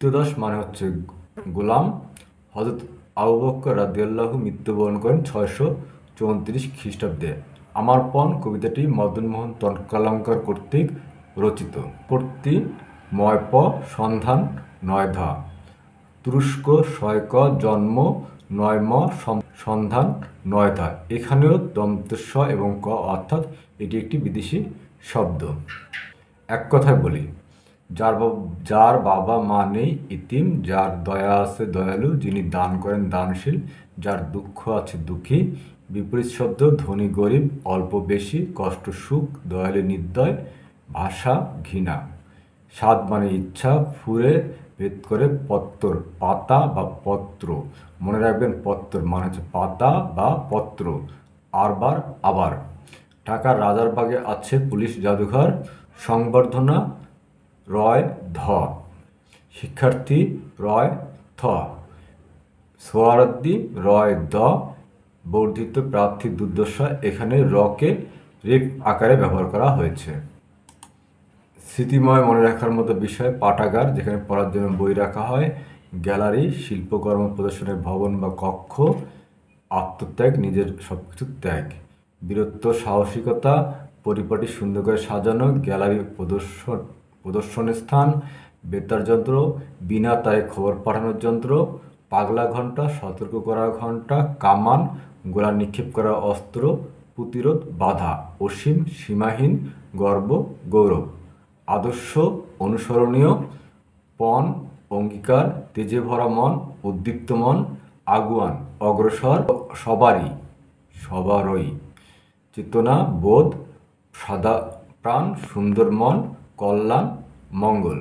ক্রীতদাস মানে হচ্ছে গোলাম। হযরত আবু বকর রাদিয়াল্লাহু মৃত্যুবরণ করেন 634 খ্রিস্টাব্দে। আমার পণ কবিতাটি মদনমোহন তর্কালঙ্কার কর্তৃক রচিত। উৎপত্তি ময়প সন্ধান নয়ধা, তুরস্ক শয়ক জন্ম নয়ম সন্ধান নয়ধা। এখানেও দন্তেস্ব এবং ক অর্থাৎ এটি একটি বিদেশি শব্দ। এক কথায় বলি, যার বাবা মা নেই ইতিম, যার দয়া আছে দয়ালু, যিনি দান করেন দানশীল, যার দুঃখ আছে দুঃখী। বিপরীত শব্দ ধনী গরিব, অল্প বেশি, কষ্ট সুখ, দয়ালু নির্দয়, ভাষা ঘৃণা। স্বাদ মানে ইচ্ছা, ফুরে ভেদ করে পত্তর, পাতা বা পত্র। মনে রাখবেন পত্তর মানে হচ্ছে পাতা বা পত্র। আরবার আবার। ঢাকার রাজারবাগে আছে পুলিশ জাদুঘর। সংবর্ধনা রয় ধ, শিক্ষার্থী রয় থ, সোহরাওয়ার্দী রয় দ, বর্ধিত প্রার্থী দুর্দশা। এখানে রকে রেফ আকারে ব্যবহার করা হয়েছে। স্মৃতিময় মনে রাখার মতো বিষয় পাঠাগার, যেখানে পড়ার জন্য বই রাখা হয়। গ্যালারি শিল্পকর্ম প্রদর্শনের ভবন বা কক্ষ। আত্মত্যাগ নিজের সবকিছু ত্যাগ। বীরত্ব সাহসিকতা, পরিপাটি সুন্দর করে সাজানো। গ্যালারি প্রদর্শনের স্থান। বেতার যন্ত্র বিনা তারে খবর পাঠানোর যন্ত্র। পাগলা ঘণ্টা সতর্ক করার ঘণ্টা। কামান গোলা নিক্ষেপ করার অস্ত্র। প্রতিরোধ বাধা। অসীম সীমাহীন গর্ব গৌরব। আদর্শ অনুসরণীয়। পণ অঙ্গীকার, তেজে ভরা মন, উদ্দীপ্ত মন। আগুয়ান অগ্রসর, সবারই। চেতনা বোধ, সাদা প্রাণ, সুন্দর মন, কল্যাণ মঙ্গল।